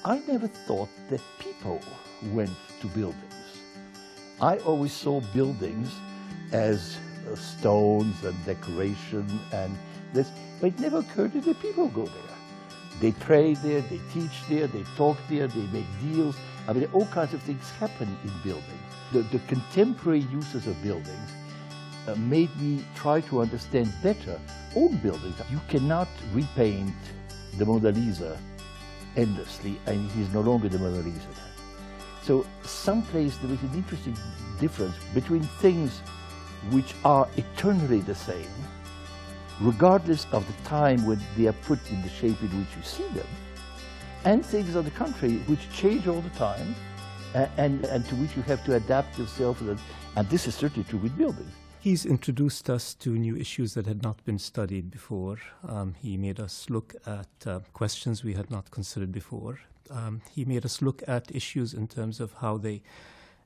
I never thought that people went to buildings. I always saw buildings as stones and decoration and this, but it never occurred to me that people go there. They pray there, they teach there, they talk there, they make deals. I mean, all kinds of things happen in buildings. The contemporary uses of buildings made me try to understand better old buildings. You cannot repaint the Mona Lisa endlessly, and it is no longer the Mona Lisa. So someplace there is an interesting difference between things which are eternally the same, regardless of the time when they are put in the shape in which you see them, and things on the contrary which change all the time and to which you have to adapt yourself. And this is certainly true with buildings. He's introduced us to new issues that had not been studied before. He made us look at questions we had not considered before. He made us look at issues in terms of how they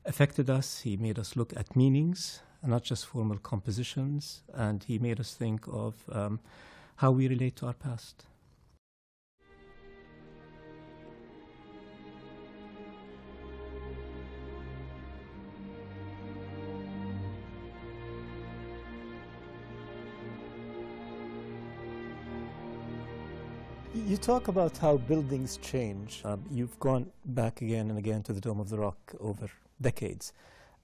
affected us. He made us look at meanings, and not just formal compositions. And he made us think of how we relate to our past. You talk about how buildings change. You've gone back again and again to the Dome of the Rock over decades.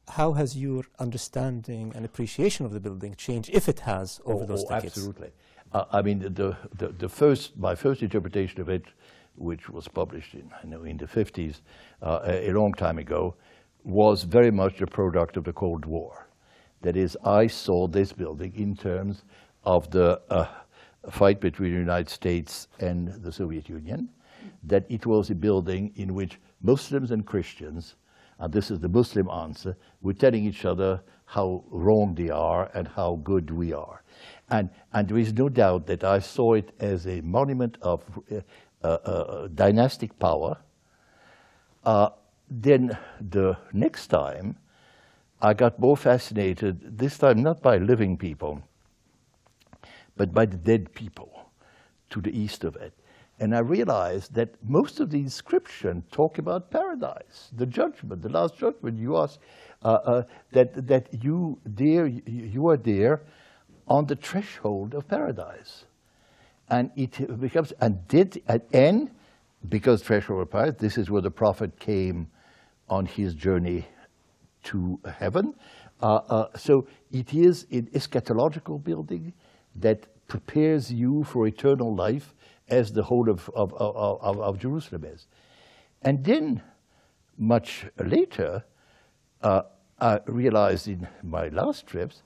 How has your understanding and appreciation of the building changed, if it has, over those decades? Absolutely. I mean, my first interpretation of it, which was published in the 50s, a long time ago, was very much a product of the Cold War. That is, I saw this building in terms of the fight between the United States and the Soviet Union, that it was a building in which Muslims and Christians, and this is the Muslim answer, were telling each other how wrong they are and how good we are. And there is no doubt that I saw it as a monument of dynastic power. Then the next time, I got more fascinated, this time not by living people, but by the dead people to the east of it. And I realized that most of the inscriptions talk about paradise, the judgment, the last judgment. You ask that you are there on the threshold of paradise. And it becomes, and because threshold of paradise, this is where the prophet came on his journey to heaven. So it is an eschatological building that prepares you for eternal life, as the whole of Jerusalem is. And then, much later, I realized in my last trips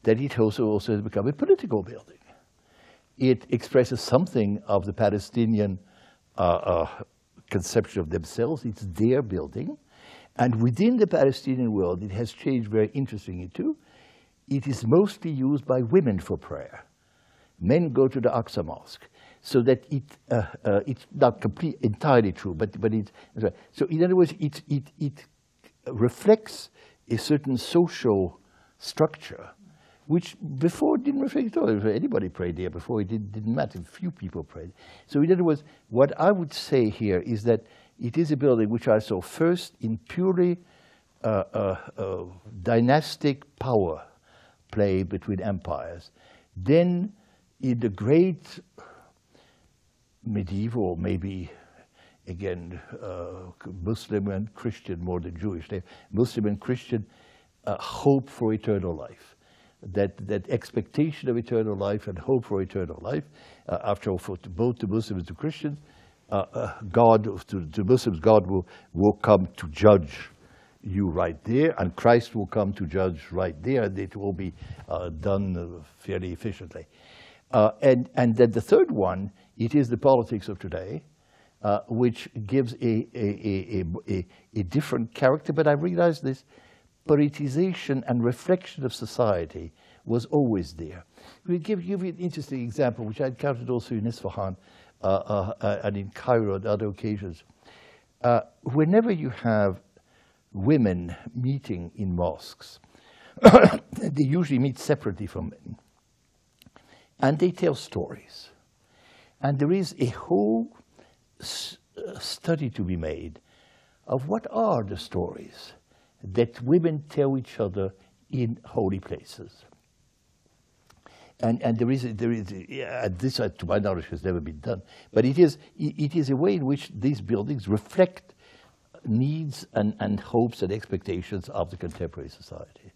that it also has become a political building. It expresses something of the Palestinian conception of themselves. It's their building. And within the Palestinian world, it has changed very interestingly too. It is mostly used by women for prayer. Men go to the Aqsa Mosque, so that it's not entirely true, but it's so. In other words, it reflects a certain social structure, which before didn't reflect at all. If anybody prayed there before, it didn't matter. Few people prayed. So in other words, what I would say here is that it is a building which I saw first in purely dynastic power play between empires, then in the great medieval, maybe again Muslim and Christian more than Jewish, Muslim and Christian hope for eternal life, that expectation of eternal life and hope for eternal life. After all, for both the Muslims and the Christians, to Muslims, God will come to judge you right there, and Christ will come to judge right there, and it will be done fairly efficiently. And then the third one, it is the politics of today, which gives a different character. But I realize this politicization and reflection of society was always there. We'll give you an interesting example, which I encountered also in Isfahan and in Cairo on other occasions. Whenever you have women meeting in mosques, they usually meet separately from men. And they tell stories. And there is a whole study to be made of what are the stories that women tell each other in holy places. And this, to my knowledge, has never been done. But it is a way in which these buildings reflect needs and hopes and expectations of the contemporary society.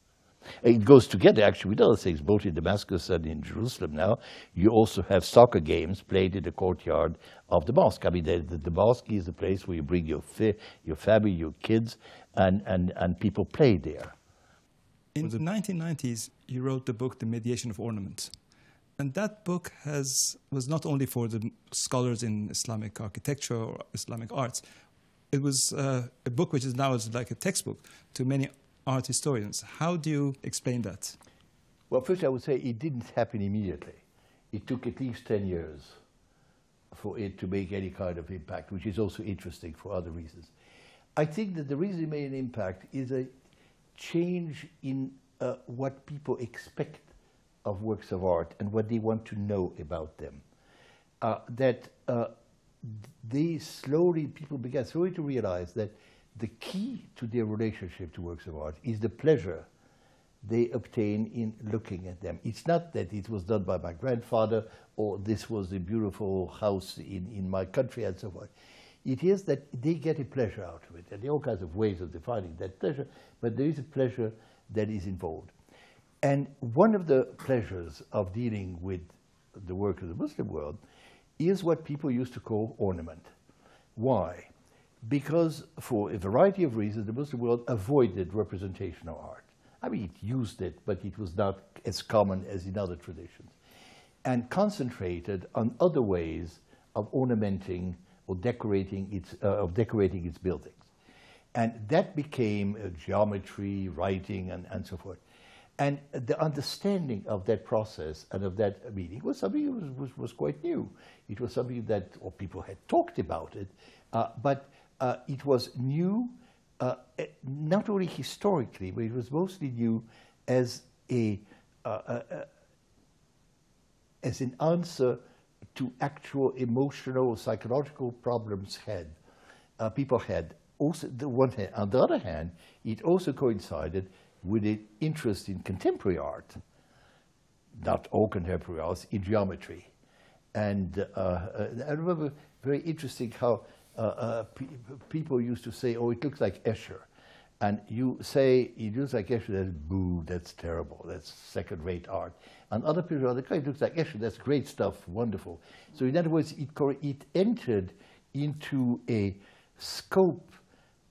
It goes together, actually, with other things, both in Damascus and in Jerusalem now. You also have soccer games played in the courtyard of the mosque. I mean, the mosque is the place where you bring your family, your kids, and people play there. In the 1990s, you wrote the book, The Mediation of Ornament. And that book was not only for the scholars in Islamic architecture or Islamic arts. It was a book which is now like a textbook to many art historians. How do you explain that? Well, first I would say it didn't happen immediately. It took at least 10 years for it to make any kind of impact, which is also interesting for other reasons. I think that the reason it made an impact is a change in what people expect of works of art and what they want to know about them. People began slowly to realize that the key to their relationship to works of art is the pleasure they obtain in looking at them. It's not that it was done by my grandfather or this was a beautiful house in my country and so forth. It is that they get a pleasure out of it. And there are all kinds of ways of defining that pleasure, but there is a pleasure that is involved. And one of the pleasures of dealing with the work of the Muslim world is what people used to call ornament. Why? Because for a variety of reasons, the Muslim world avoided representational art. I mean, it used it, but it was not as common as in other traditions, and concentrated on other ways of ornamenting or decorating its buildings. And that became geometry, writing, and so forth. And the understanding of that process and of that meaning was something that was quite new. It was something that people had talked about it, but it was new, not only historically, but it was mostly new as an answer to actual emotional, psychological problems people had. Also, on the other hand, it also coincided with an interest in contemporary art, not all contemporary art, in geometry. And I remember very interesting how people used to say, oh, it looks like Escher. And you say, it looks like Escher, that's boo, that's terrible, that's second-rate art. And other people, it looks like Escher, that's great stuff, wonderful. So in other words, it entered into a scope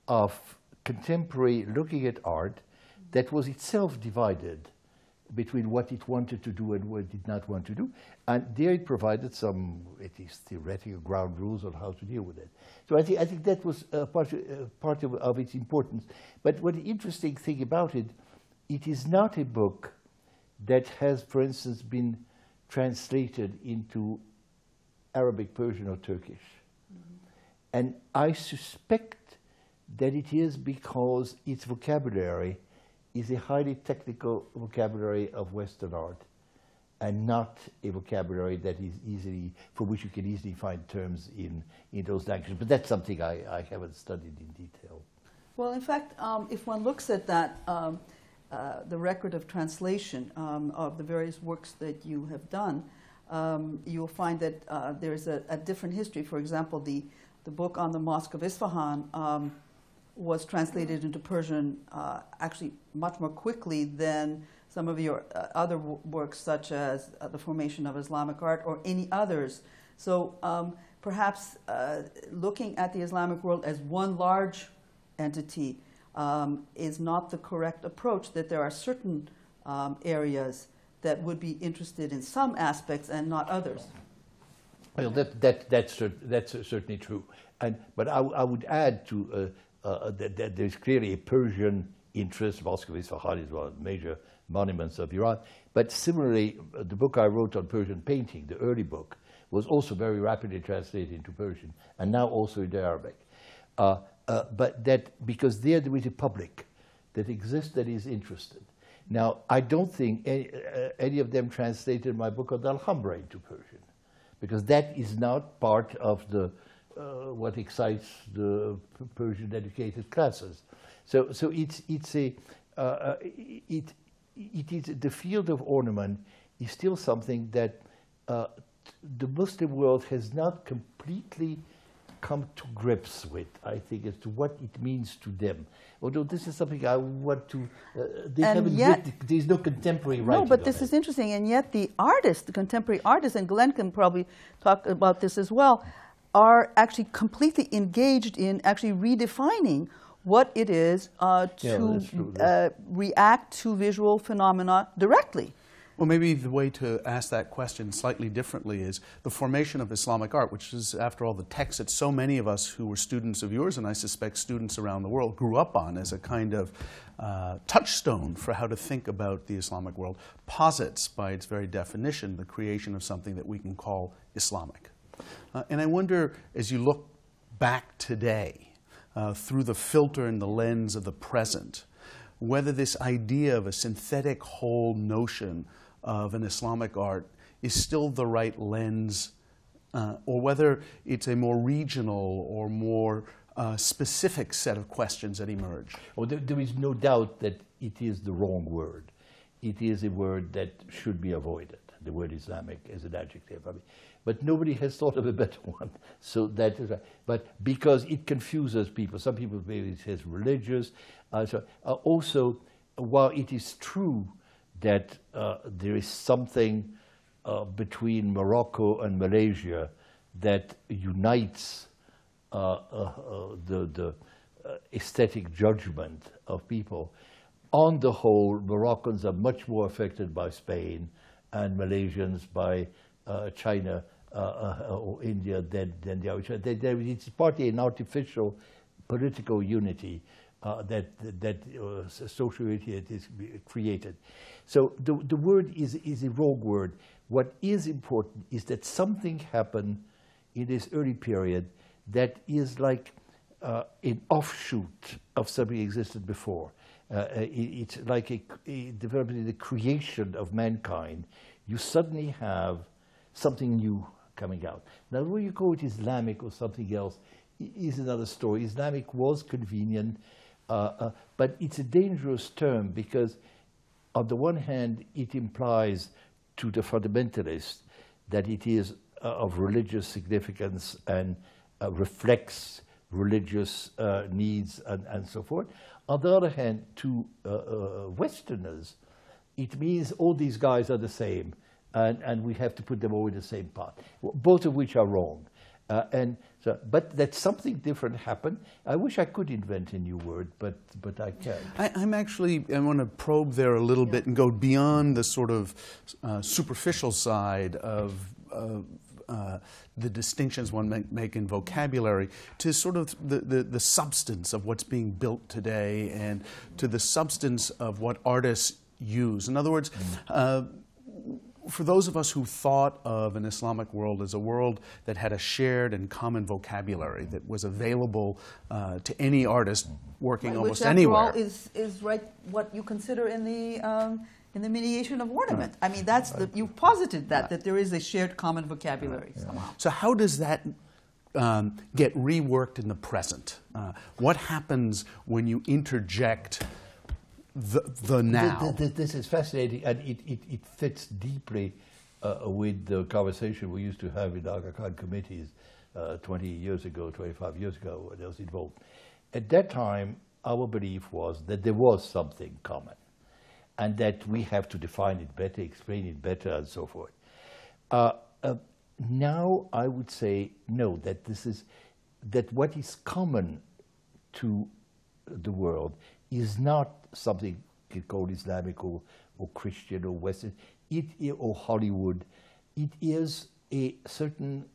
of contemporary looking at art that was itself divided between what it wanted to do and what it did not want to do. And there it provided some, at least theoretical ground rules on how to deal with it. So I think that was part of its importance. But what the interesting thing about it, it is not a book that has, for instance, been translated into Arabic, Persian, or Turkish. Mm-hmm. And I suspect that it is because its vocabulary is a highly technical vocabulary of Western art, and not a vocabulary that is for which you can easily find terms in those languages. But that's something I haven't studied in detail. Well, in fact, if one looks at that, the record of translation of the various works that you have done, you'll find that there's a different history. For example, the book on the Mosque of Isfahan was translated into Persian actually much more quickly than some of your other works, such as The Formation of Islamic Art or any others. So perhaps looking at the Islamic world as one large entity is not the correct approach, that there are certain areas that would be interested in some aspects and not others. Well, that's certainly true. But I would add to that there's clearly a Persian interest. Mosque of Isfahan is one of the major monuments of Iran. But similarly, the book I wrote on Persian painting, the early book, was also very rapidly translated into Persian, and now also into Arabic. But that, because there is a public that exists that is interested. Now, I don't think any of them translated my book on the Alhambra into Persian, because that is not part of the what excites the Persian educated classes. So it is the field of ornament is still something that the Muslim world has not completely come to grips with, I think, as to what it means to them. Although this is something I want to, there's no contemporary writing. No, but this is interesting, and yet the artists, the contemporary artists, and Glenn can probably talk about this as well, are actually completely engaged in actually redefining what it is to react to visual phenomena directly. Well, maybe the way to ask that question slightly differently is the formation of Islamic art, which is, after all, the text that so many of us who were students of yours, and I suspect students around the world, grew up on as a kind of touchstone for how to think about the Islamic world, posits, by its very definition, the creation of something that we can call Islamic. And I wonder, as you look back today, through the filter and the lens of the present, whether this idea of a synthetic whole notion of an Islamic art is still the right lens, or whether it's a more regional or more specific set of questions that emerge. Well, there is no doubt that it is the wrong word. It is a word that should be avoided, the word Islamic as an adjective. I mean, but nobody has thought of a better one. So that is right. But because it confuses people. Some people maybe it says religious. Also, while it is true that there is something between Morocco and Malaysia that unites the aesthetic judgment of people, on the whole, Moroccans are much more affected by Spain and Malaysians by China or India than the other. It's partly an artificial political unity that social unity is created. So the word is a wrong word. What is important is that something happened in this early period that is like an offshoot of something existed before. It's like a development in the creation of mankind. You suddenly have something new coming out. Now, whether you call it Islamic or something else is another story. Islamic was convenient, but it's a dangerous term because, on the one hand, it implies to the fundamentalist that it is of religious significance and reflects religious needs and so forth. On the other hand, to Westerners, it means all these guys are the same, and we have to put them all in the same pot, both of which are wrong. But that something different happened. I wish I could invent a new word, but I can't. I want to probe there a little bit and go beyond the sort of superficial side of the distinctions one make in vocabulary to sort of the substance of what's being built today and to the substance of what artists use. In other words, for those of us who thought of an Islamic world as a world that had a shared and common vocabulary that was available to any artist working almost anywhere. Which, after all, is right what you consider in the mediation of ornament. I mean, that's you posited that there is a shared common vocabulary somehow. So how does that get reworked in the present? What happens when you interject the now? This is fascinating, and it fits deeply with the conversation we used to have in Aga Khan committees 20 years ago, 25 years ago, when I was involved. At that time, our belief was that there was something common, and that we have to define it better, explain it better, and so forth. Now, I would say no, that what is common to the world is not something called Islamic or Christian or Western, or Hollywood. It is a certain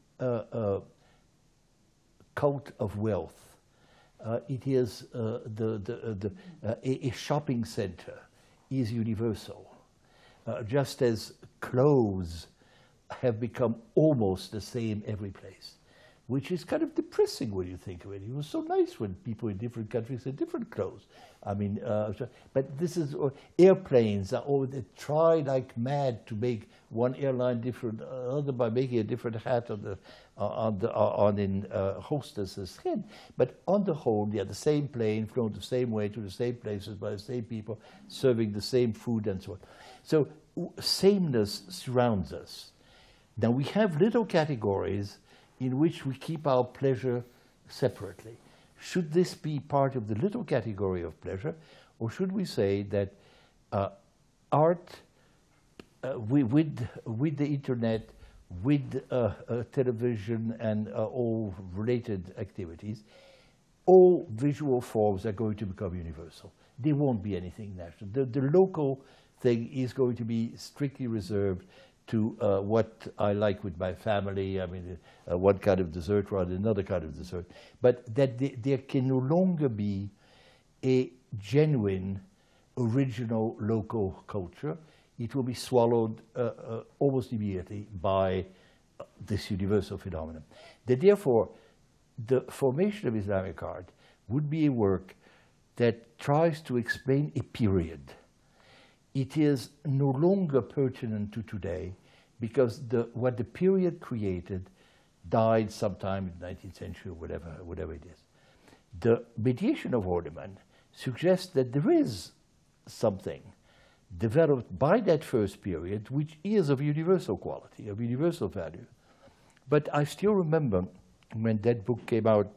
cult of wealth. It is a shopping center is universal, just as clothes have become almost the same every place. which is kind of depressing when you think of it. It was so nice when people in different countries had different clothes. I mean, but this is airplanes are all they try like mad to make one airline different, other by making a different hat on the hostess's head. But on the whole, they are the same plane, flown the same way to the same places by the same people, serving the same food and so on. So sameness surrounds us. Now we have little categories in which we keep our pleasure separately. Should this be part of the little category of pleasure, or should we say that art, with the internet, with television and all related activities, all visual forms are going to become universal. There won't be anything national. The local thing is going to be strictly reserved to what I like with my family. I mean, one kind of dessert rather than another kind of dessert. But that there can no longer be a genuine, original local culture. It will be swallowed almost immediately by this universal phenomenon. That therefore, the formation of Islamic art would be a work that tries to explain a period. It is no longer pertinent to today because what the period created died sometime in the 19th century or whatever it is. The mediation of ornament suggests that there is something developed by that first period which is of universal quality, of universal value. But I still remember when that book came out,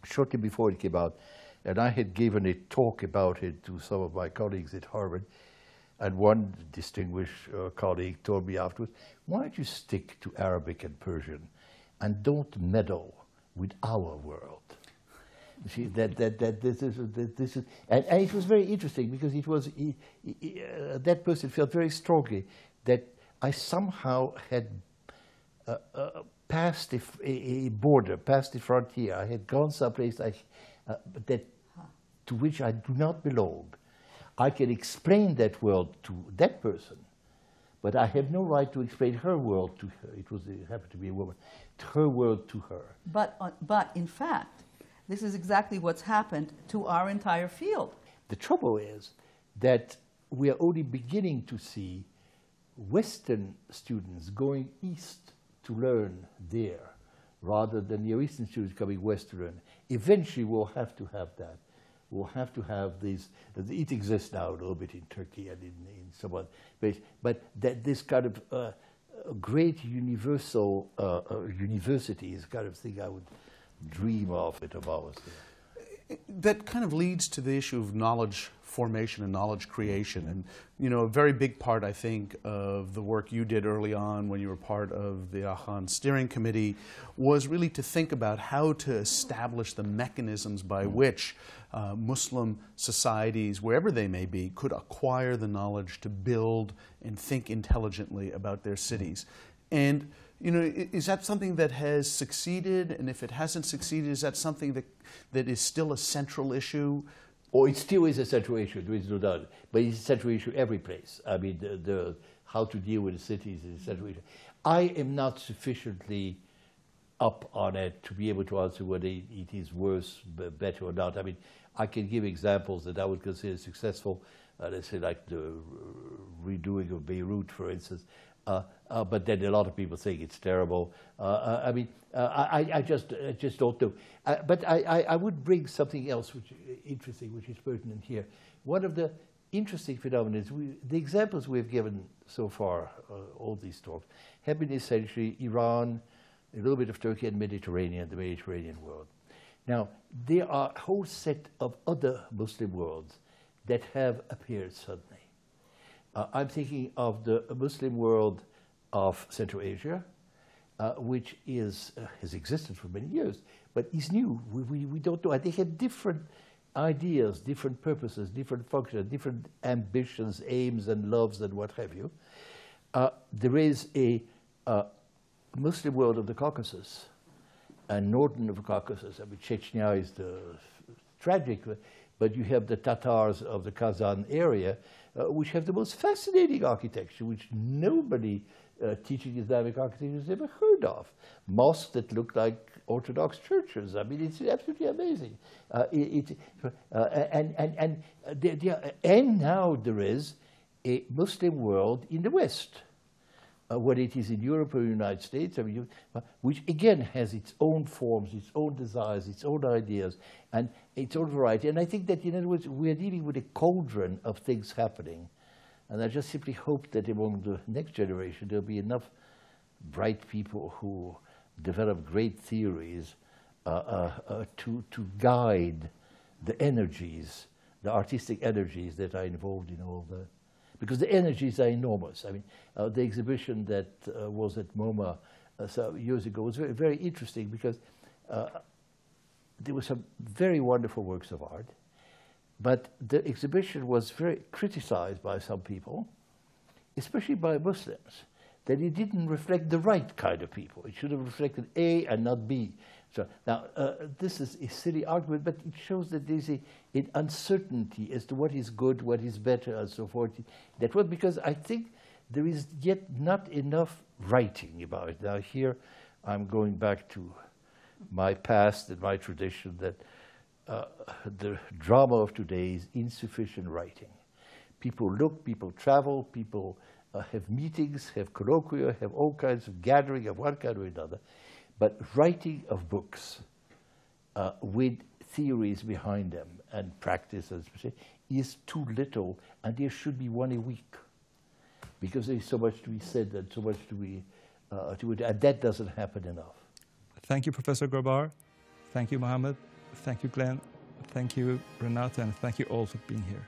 shortly before it came out, and I had given a talk about it to some of my colleagues at Harvard, and one distinguished colleague told me afterwards, why don't you stick to Arabic and Persian and don't meddle with our world? See, this is, and it was very interesting because it was, that person felt very strongly that I somehow had passed a border, passed a frontier. I had gone someplace to which I do not belong. I can explain that world to that person, but I have no right to explain her world to her. It happened to be a woman. Her world to her. But in fact, this is exactly what's happened to our entire field. The trouble is that we are only beginning to see Western students going east to learn there, rather than Near Eastern students coming west to learn. Eventually, we'll have to have that. We'll have to have these. It exists now a little bit in Turkey and in some other places, but this kind of great universal university is the kind of thing I would dream of ours. That kind of leads to the issue of knowledge formation and knowledge creation. And, you know, a very big part, I think, of the work you did early on when you were part of the Aga Khan Steering Committee was really to think about how to establish the mechanisms by which Muslim societies, wherever they may be, could acquire the knowledge to build and think intelligently about their cities. And, you know, is that something that has succeeded? And if it hasn't succeeded, is that something that is still a central issue? Oh, it still is a central issue, there is no doubt. But it's a central issue every place. I mean, how to deal with the cities is a central issue. I am not sufficiently up on it to be able to answer whether it is worse, better or not. I mean, I can give examples that I would consider successful, let's say like the redoing of Beirut, for instance. But then a lot of people think it's terrible. I mean, I just don't know. But I would bring something else which is interesting, which is pertinent here. One of the interesting phenomena is the examples we've given so far, all these talks, have been essentially Iran, a little bit of Turkey and the Mediterranean world. Now, there are a whole set of other Muslim worlds that have appeared suddenly. I'm thinking of the Muslim world of Central Asia, which has existed for many years, but is new. We don't know. They have different ideas, different purposes, different functions, different ambitions, aims, and loves, and what have you. There is a Muslim world of the Caucasus, and northern of the Caucasus. I mean, Chechnya is the tragic, but you have the Tatars of the Kazan area, which have the most fascinating architecture, which nobody teaching Islamic architecture has ever heard of. Mosques that look like Orthodox churches. I mean, it's absolutely amazing. And now there is a Muslim world in the West, whether it is in Europe or the United States, I mean, which again has its own forms, its own desires, its own ideas, and its own variety. And I think that, in other words, we're dealing with a cauldron of things happening. And I just simply hope that among the next generation there'll be enough bright people who develop great theories to guide the energies, the artistic energies that are involved in all that. Because the energies are enormous. I mean, the exhibition that was at MoMA some years ago was very, very interesting because there were some very wonderful works of art, but the exhibition was very criticized by some people, especially by Muslims, that it didn't reflect the right kind of people. It should have reflected A and not B. So now, this is a silly argument, but it shows that there's an uncertainty as to what is good, what is better, and so forth. That was because I think there is yet not enough writing about it. Now here, I'm going back to my past and my tradition that the drama of today is insufficient writing. People look, people travel, people have meetings, have colloquia, have all kinds of gathering of one kind or another. But writing of books with theories behind them and practice is too little, and there should be one a week, because there is so much to be said and so much to be and that doesn't happen enough. Thank you, Professor Grabar. Thank you, Mohammed. Thank you, Glenn. Thank you, Renata, and thank you all for being here.